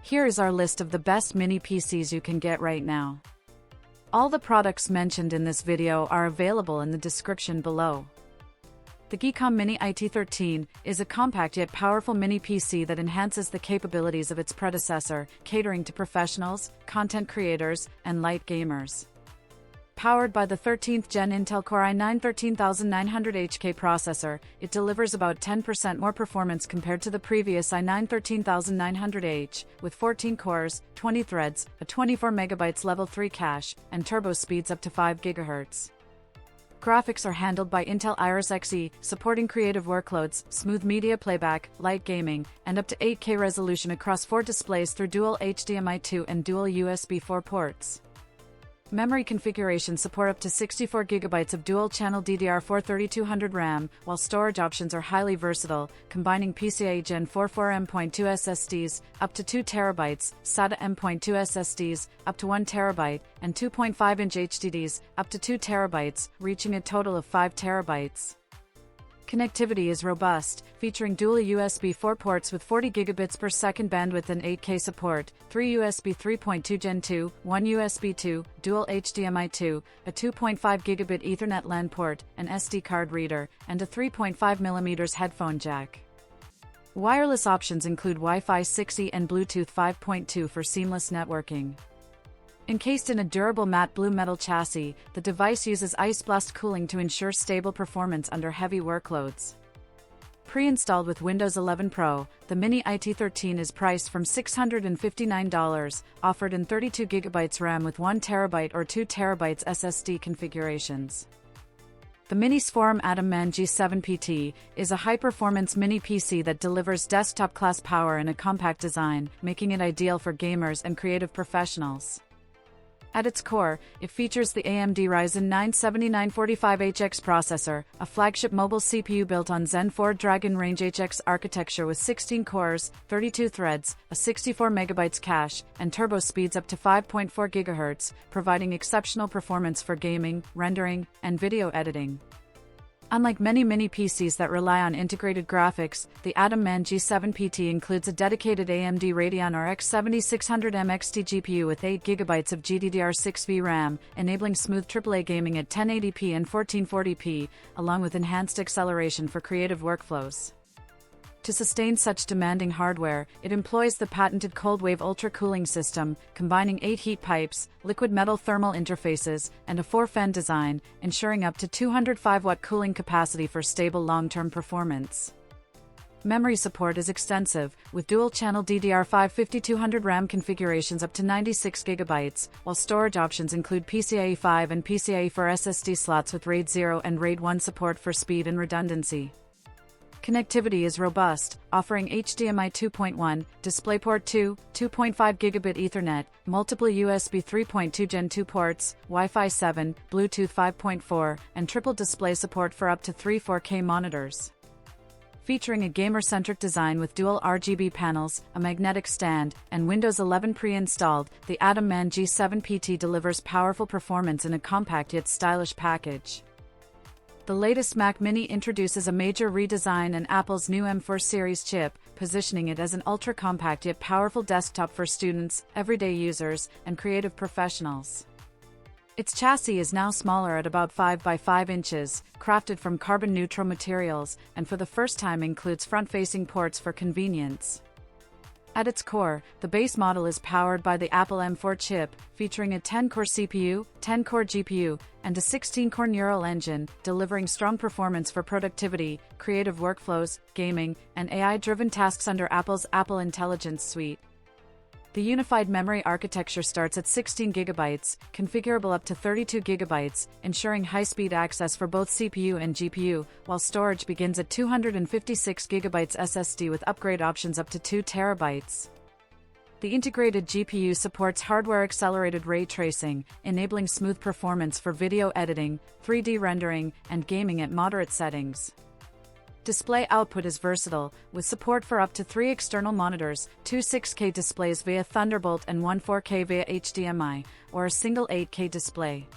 Here is our list of the best mini PCs you can get right now. All the products mentioned in this video are available in the description below. The Geekom Mini IT13 is a compact yet powerful mini PC that enhances the capabilities of its predecessor, catering to professionals, content creators, and light gamers. Powered by the 13th Gen Intel Core i9-13900HK processor, it delivers about 10% more performance compared to the previous i9-13900H, with 14 cores, 20 threads, a 24 MB Level 3 cache, and turbo speeds up to 5 GHz. Graphics are handled by Intel Iris Xe, supporting creative workloads, smooth media playback, light gaming, and up to 8K resolution across 4 displays through dual HDMI 2 and dual USB 4 ports. Memory configurations support up to 64 GB of dual-channel DDR4 3200 RAM, while storage options are highly versatile, combining PCIe Gen 4 4M.2 SSDs, up to 2 TB, SATA M.2 SSDs, up to 1 TB, and 2.5-inch HDDs, up to 2 TB, reaching a total of 5 TB. Connectivity is robust, featuring dual USB 4 ports with 40 gigabits per second bandwidth and 8K support, 3 USB 3.2 Gen 2, 1 USB 2, dual HDMI 2, a 2.5 gigabit Ethernet LAN port, an SD card reader, and a 3.5mm headphone jack. Wireless options include Wi-Fi 6E and Bluetooth 5.2 for seamless networking. Encased in a durable matte blue metal chassis, the device uses ice blast cooling to ensure stable performance under heavy workloads. Pre-installed with Windows 11 Pro, the Mini IT13 is priced from $659, offered in 32 GB RAM with 1 TB or 2 TB SSD configurations. The Minisforum AtomMan G7 PT is a high-performance mini PC that delivers desktop-class power in a compact design, making it ideal for gamers and creative professionals. At its core, it features the AMD Ryzen 9 7945HX processor, a flagship mobile CPU built on Zen 4 Dragon Range HX architecture with 16 cores, 32 threads, a 64 MB cache, and turbo speeds up to 5.4 GHz, providing exceptional performance for gaming, rendering, and video editing. Unlike many mini PCs that rely on integrated graphics, the AtomMan G7 PT includes a dedicated AMD Radeon RX 7600M XT GPU with 8GB of GDDR6 VRAM, enabling smooth AAA gaming at 1080p and 1440p, along with enhanced acceleration for creative workflows. To sustain such demanding hardware, it employs the patented cold-wave ultra-cooling system, combining 8 heat pipes, liquid metal thermal interfaces, and a 4-fan design, ensuring up to 205-watt cooling capacity for stable long-term performance. Memory support is extensive, with dual-channel DDR5 5200 RAM configurations up to 96 GB, while storage options include PCIe 5 and PCIe 4 SSD slots with RAID 0 and RAID 1 support for speed and redundancy. Connectivity is robust, offering HDMI 2.1, DisplayPort 2, 2.5 gigabit Ethernet, multiple USB 3.2 Gen 2 ports, Wi-Fi 7, Bluetooth 5.4, and triple display support for up to 3 4K monitors. Featuring a gamer-centric design with dual RGB panels, a magnetic stand, and Windows 11 pre-installed, the AtomMan G7 PT delivers powerful performance in a compact yet stylish package. The latest Mac Mini introduces a major redesign and Apple's new M4 series chip, positioning it as an ultra-compact yet powerful desktop for students, everyday users, and creative professionals. Its chassis is now smaller at about 5 by 5 inches, crafted from carbon-neutral materials, and for the first time includes front-facing ports for convenience. At its core, the base model is powered by the Apple M4 chip, featuring a 10-core CPU, 10-core GPU, and a 16-core neural engine, delivering strong performance for productivity, creative workflows, gaming, and AI-driven tasks under Apple's Apple Intelligence Suite. The unified memory architecture starts at 16 GB, configurable up to 32 GB, ensuring high-speed access for both CPU and GPU, while storage begins at 256 GB SSD with upgrade options up to 2 TB. The integrated GPU supports hardware-accelerated ray tracing, enabling smooth performance for video editing, 3D rendering, and gaming at moderate settings. Display output is versatile, with support for up to 3 external monitors, 2 6K displays via Thunderbolt and 1 4K via HDMI, or a single 8K display.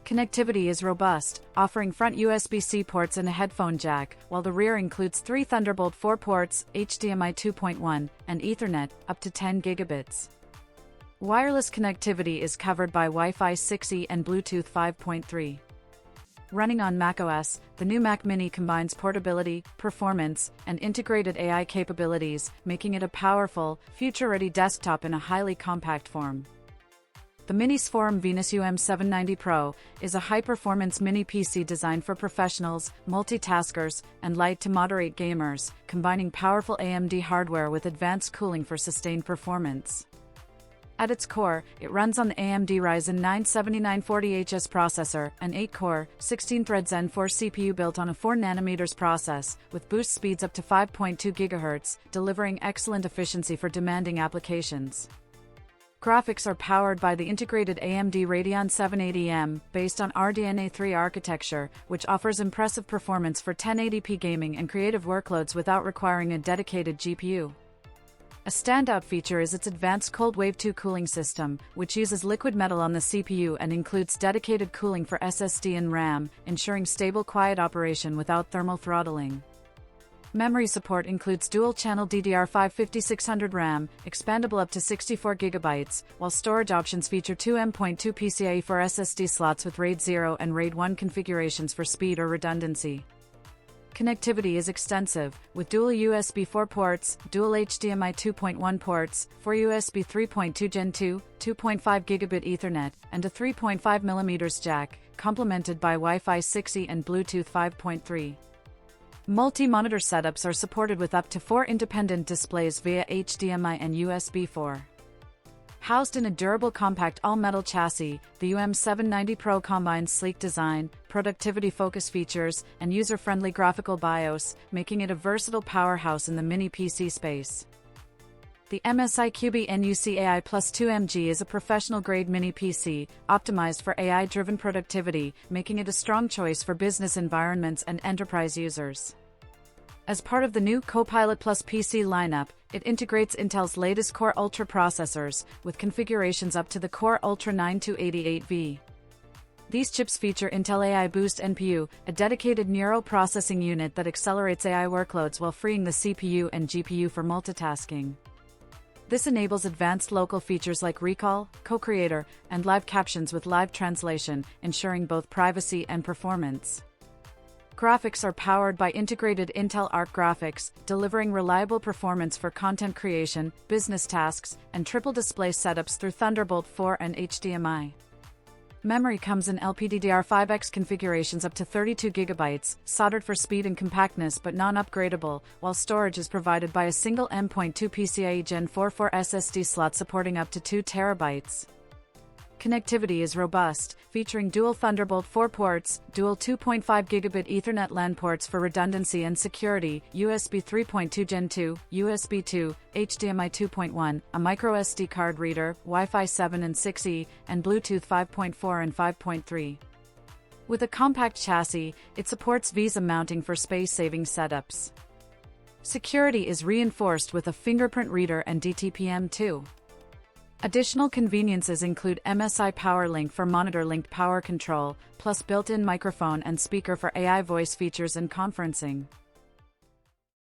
Connectivity is robust, offering front USB-C ports and a headphone jack, while the rear includes 3 Thunderbolt 4 ports, HDMI 2.1, and Ethernet, up to 10 gigabits. Wireless connectivity is covered by Wi-Fi 6E and Bluetooth 5.3. Running on macOS, the new Mac Mini combines portability, performance, and integrated AI capabilities, making it a powerful, future-ready desktop in a highly compact form. The Minisforum AtomMan G7 Pro is a high-performance mini PC designed for professionals, multitaskers, and light to moderate gamers, combining powerful AMD hardware with advanced cooling for sustained performance. At its core, it runs on the AMD Ryzen 9 7940HS processor, an 8-core, 16-thread Zen 4 CPU built on a 4nm process, with boost speeds up to 5.2 GHz, delivering excellent efficiency for demanding applications. Graphics are powered by the integrated AMD Radeon 780M, based on RDNA 3 architecture, which offers impressive performance for 1080p gaming and creative workloads without requiring a dedicated GPU. A standout feature is its advanced Cold Wave 2 cooling system, which uses liquid metal on the CPU and includes dedicated cooling for SSD and RAM, ensuring stable quiet operation without thermal throttling. Memory support includes dual-channel DDR5 5600 RAM, expandable up to 64 GB, while storage options feature two M.2 PCIe 4 SSD slots with RAID 0 and RAID 1 configurations for speed or redundancy. Connectivity is extensive, with dual USB 4 ports, dual HDMI 2.1 ports, 4 USB 3.2 Gen 2, 2.5 Gigabit Ethernet, and a 3.5mm jack, complemented by Wi-Fi 6E and Bluetooth 5.3. Multi-monitor setups are supported with up to 4 independent displays via HDMI and USB 4. Housed in a durable compact all-metal chassis, the AtomMan Pro combines sleek design, productivity-focused features, and user-friendly graphical BIOS, making it a versatile powerhouse in the mini PC space. The MSI Cubi NUC AI Plus 2MG is a professional-grade mini PC, optimized for AI-driven productivity, making it a strong choice for business environments and enterprise users. As part of the new Copilot Plus PC lineup, it integrates Intel's latest Core Ultra processors, with configurations up to the Core Ultra 9288V. These chips feature Intel AI Boost NPU, a dedicated neural processing unit that accelerates AI workloads while freeing the CPU and GPU for multitasking. This enables advanced local features like recall, co-creator, and live captions with live translation, ensuring both privacy and performance. Graphics are powered by integrated Intel Arc graphics, delivering reliable performance for content creation, business tasks, and triple display setups through Thunderbolt 4 and HDMI. Memory comes in LPDDR5X configurations up to 32 GB, soldered for speed and compactness but non-upgradable, while storage is provided by a single M.2 PCIe Gen 4 SSD slot supporting up to 2 TB. Connectivity is robust, featuring dual Thunderbolt 4 ports, dual 2.5 Gigabit Ethernet LAN ports for redundancy and security, USB 3.2 Gen 2, USB 2, HDMI 2.1, a microSD card reader, Wi-Fi 7 and 6E, and Bluetooth 5.4 and 5.3. With a compact chassis, it supports Visa mounting for space-saving setups. Security is reinforced with a fingerprint reader and DTP-M2. Additional conveniences include MSI PowerLink for monitor-linked power control, plus built-in microphone and speaker for AI voice features and conferencing.